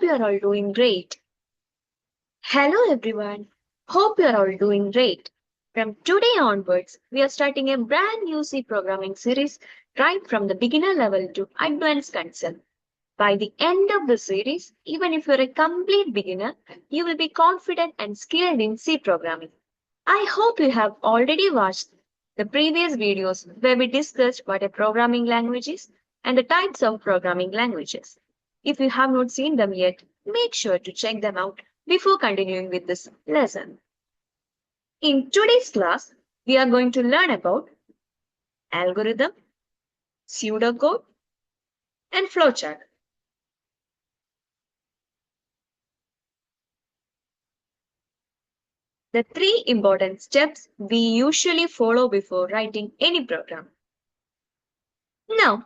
you are all doing great. Hello everyone. Hope you are all doing great. From today onwards, we are starting a brand new C programming series right from the beginner level to advanced console. By the end of the series, even if you're a complete beginner, you will be confident and skilled in C programming. I hope you have already watched the previous videos where we discussed what a programming language is and the types of programming languages. If you have not seen them yet, make sure to check them out before continuing with this lesson. In today's class, we are going to learn about algorithm, pseudocode, and flowchart. The three important steps we usually follow before writing any program. Now,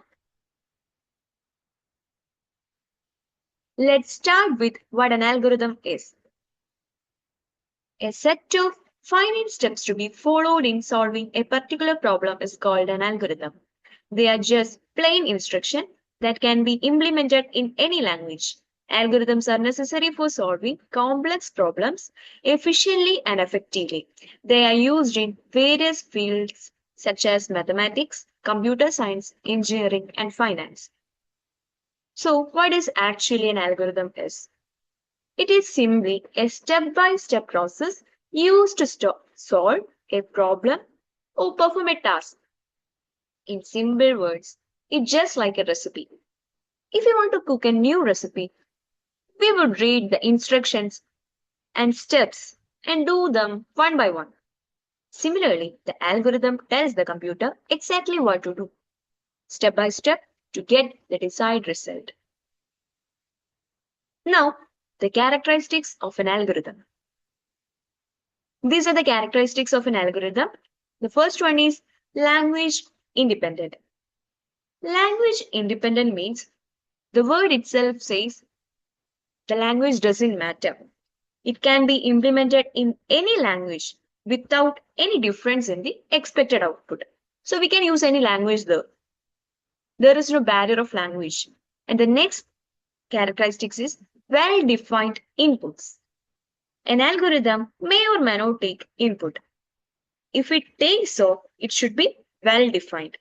let's start with what an algorithm is. A set of finite steps to be followed in solving a particular problem is called an algorithm. They are just plain instructions that can be implemented in any language. Algorithms are necessary for solving complex problems efficiently and effectively. They are used in various fields such as mathematics, computer science, engineering, and finance. So, what is actually an algorithm is? It is simply a step-by-step process used to solve a problem or perform a task. In simple words, it's just like a recipe. If you want to cook a new recipe, we would read the instructions and steps and do them one by one. Similarly, the algorithm tells the computer exactly what to do, step by step, to get the desired result. Now, the characteristics of an algorithm. These are the characteristics of an algorithm. The first one is language independent. Language independent means the word itself says the language doesn't matter. It can be implemented in any language without any difference in the expected output. So we can use any language there. There is no barrier of language. And the next characteristics is well-defined inputs. An algorithm may or may not take input. If it takes so, it should be well-defined.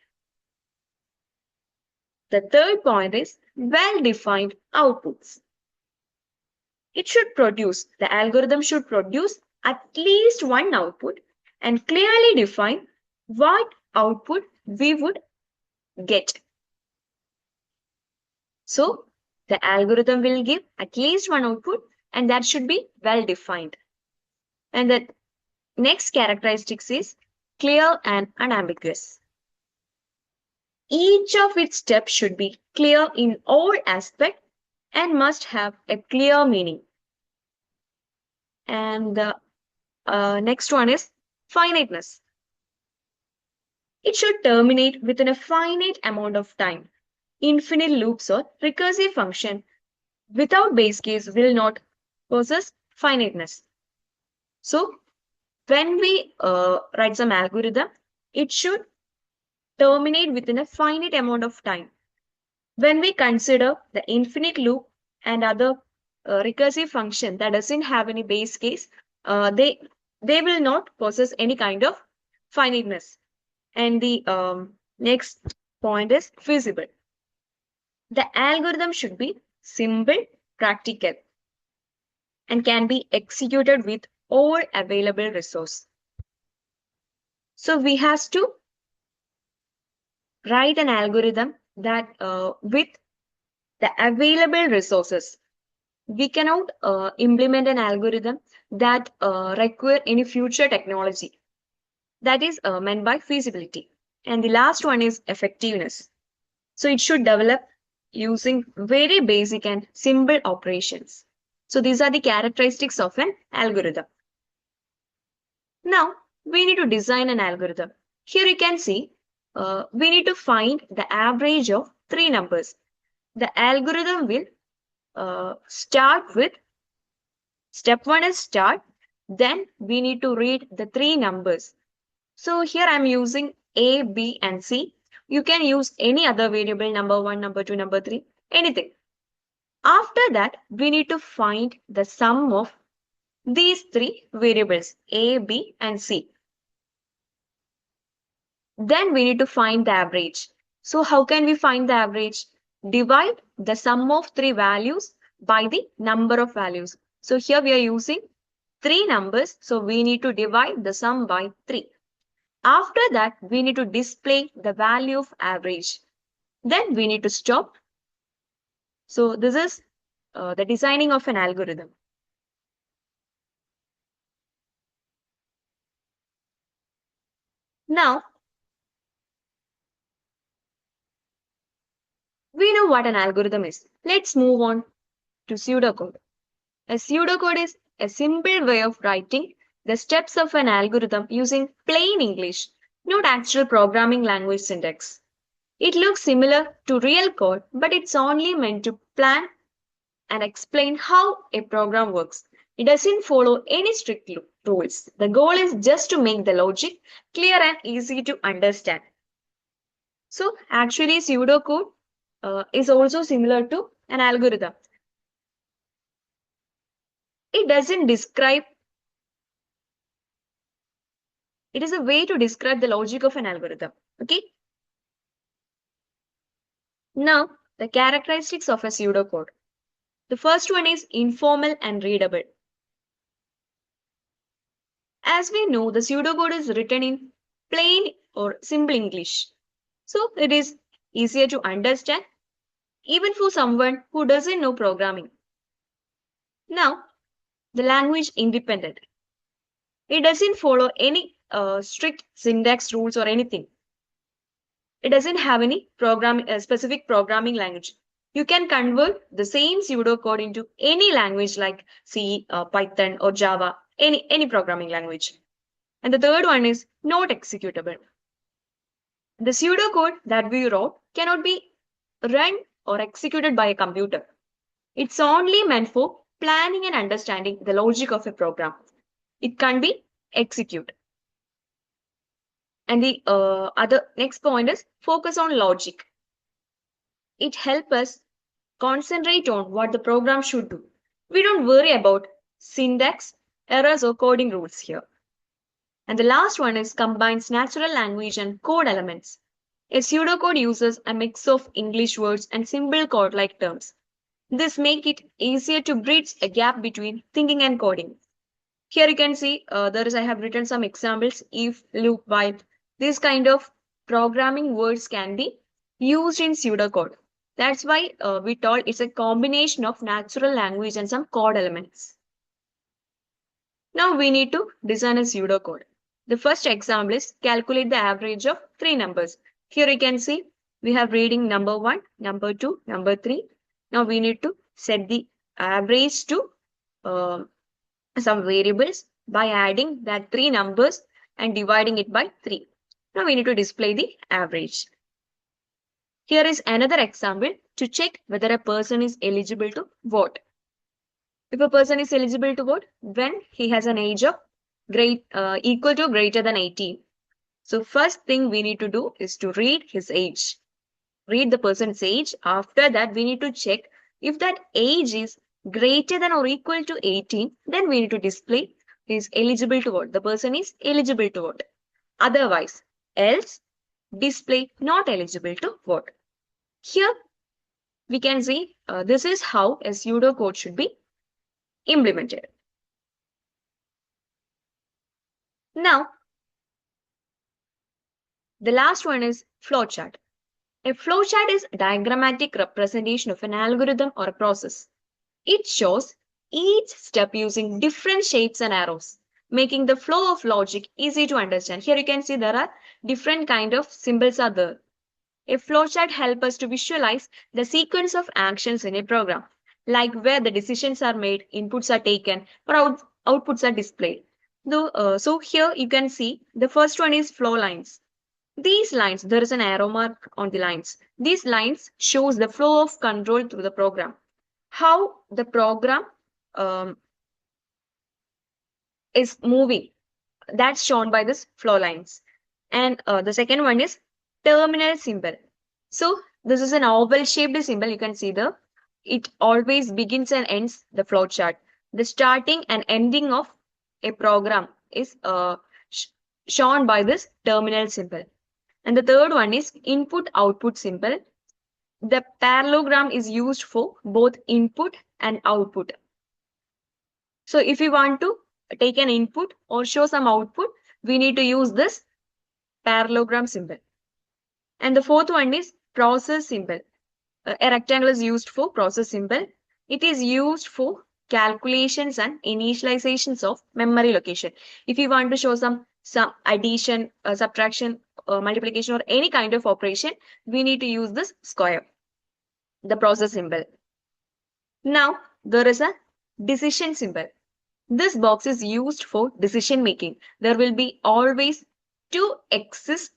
The third point is well-defined outputs. The algorithm should produce at least one output and clearly define what output we would get. So, the algorithm will give at least one output and that should be well defined. And the next characteristics is clear and unambiguous. Each of its steps should be clear in all aspects and must have a clear meaning. And the next one is finiteness. It should terminate within a finite amount of time. Infinite loops or recursive function without base case will not possess finiteness. So, when we write some algorithm, it should terminate within a finite amount of time. When we consider the infinite loop and other recursive function that doesn't have any base case, they will not possess any kind of finiteness. And the next point is feasible. The algorithm should be simple, practical, and can be executed with all available resource. So we have to write an algorithm that with the available resources. We cannot implement an algorithm that require any future technology. That is meant by feasibility. And the last one is effectiveness. So it should develop using very basic and simple operations. So these are the characteristics of an algorithm. Now we need to design an algorithm. Here you can see we need to find the average of three numbers. The algorithm will start with step one is start. Then we need to read the three numbers. So here I'm using A, B, and C. You can use any other variable, number one, number two, number three, anything. After that, we need to find the sum of these three variables A, B, and C. Then we need to find the average. So how can we find the average? Divide the sum of three values by the number of values. So here we are using three numbers. So we need to divide the sum by 3. After that, we need to display the value of average. Then we need to stop. So this is the designing of an algorithm. Now, we know what an algorithm is. Let's move on to pseudocode. A pseudocode is a simple way of writing the steps of an algorithm using plain English, not actual programming language syntax. It looks similar to real code, but it's only meant to plan and explain how a program works. It doesn't follow any strict rules. The goal is just to make the logic clear and easy to understand. So, actually, pseudocode is also similar to an algorithm. It doesn't describe, it is a way to describe the logic of an algorithm. Okay. Now, the characteristics of a pseudocode. The first one is informal and readable. As we know, the pseudocode is written in plain or simple English. So it is easier to understand even for someone who doesn't know programming. Now, the language independent. It doesn't follow any strict syntax rules or anything. It doesn't have any specific programming language. You can convert the same pseudocode into any language like C, Python, or Java, any programming language. And the third one is not executable. The pseudocode that we wrote cannot be run or executed by a computer. It's only meant for planning and understanding the logic of a program. It can be executed. And the other next point is focus on logic. It helps us concentrate on what the program should do. We don't worry about syntax, errors, or coding rules here. And the last one is combines natural language and code elements. A pseudocode uses a mix of English words and simple code-like terms. This makes it easier to bridge a gap between thinking and coding. Here you can see I have written some examples: if, loop, while. These kind of programming words can be used in pseudocode. That's why we told it's a combination of natural language and some code elements. Now we need to design a pseudocode. The first example is calculate the average of three numbers. Here you can see we have reading number 1, number 2, number 3. Now we need to set the average to some variables by adding that three numbers and dividing it by 3. Now we need to display the average. Here is another example to check whether a person is eligible to vote. If a person is eligible to vote when he has an age of equal to greater than 18. So first thing we need to do is to read his age. Read the person's age. After that, we need to check if that age is greater than or equal to 18. Then we need to display he is eligible to vote. The person is eligible to vote. Otherwise, else display not eligible to vote. Here we can see this is how a pseudocode should be implemented. Now, the last one is flowchart. A flowchart is a diagrammatic representation of an algorithm or a process. It shows each step using different shapes and arrows, making the flow of logic easy to understand. Here you can see there are different kind of symbols are there. A flowchart helps us to visualize the sequence of actions in a program, like where the decisions are made, inputs are taken, or outputs are displayed. So here you can see the first one is flow lines. These lines, there is an arrow mark on the lines. These lines shows the flow of control through the program. How the program is moving. That's shown by this flow lines. And the second one is terminal symbol. So this is an oval shaped symbol. You can see it always begins and ends the flowchart. The starting and ending of a program is sh- shown by this terminal symbol. And the third one is input output symbol. The parallelogram is used for both input and output. So if we want to take an input or show some output, we need to use this parallelogram symbol. And the fourth one is process symbol. A rectangle is used for process symbol. It is used for calculations and initializations of memory location. If you want to show some addition, subtraction, multiplication, or any kind of operation, we need to use this square, the process symbol. Now there is a decision symbol. This box is used for decision making. There will be always two exist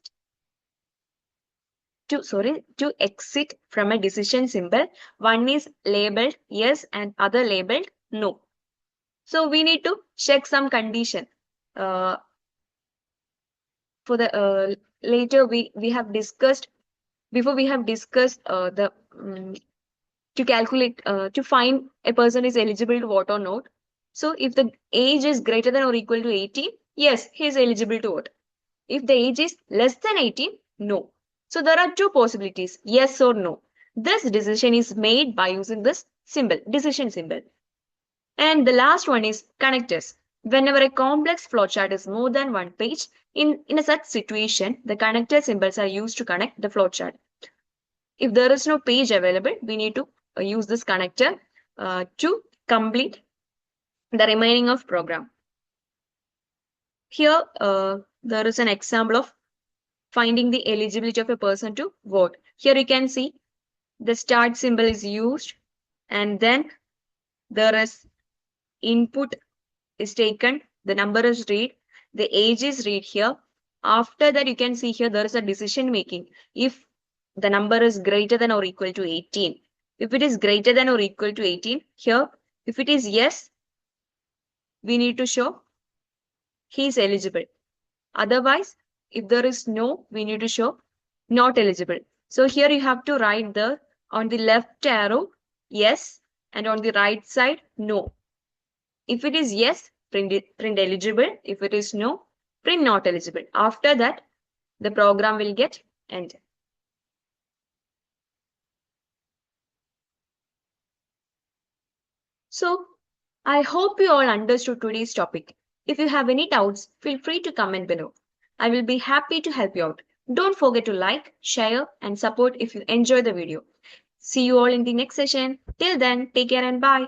to exit from a decision symbol. One is labeled yes and other labeled no. So we need to check some condition. For the later we have discussed before we have discussed the to calculate to find a person is eligible to vote or not. So if the age is greater than or equal to 18, yes, he is eligible to vote. If the age is less than 18, no. So there are two possibilities, yes or no. This decision is made by using this symbol, decision symbol. And the last one is connectors. Whenever a complex flowchart is more than one page, in a such situation, the connector symbols are used to connect the flowchart. If there is no page available, we need to use this connector to complete the remaining of program. Here, there is an example of finding the eligibility of a person to vote. Here you can see the start symbol is used, and then there is input is taken, the number is read, the age is read here. After that, you can see here there is a decision making. If the number is greater than or equal to 18, if it is greater than or equal to 18, here, if it is yes, we need to show he is eligible. Otherwise, if there is no, we need to show not eligible. So here you have to write the on the left arrow yes, and on the right side no. If it is yes, print eligible. If it is no, print not eligible. After that, the program will get ended. So I hope you all understood today's topic. If you have any doubts, feel free to comment below. I will be happy to help you out. Don't forget to like, share, and support if you enjoy the video. See you all in the next session. Till then, take care and bye.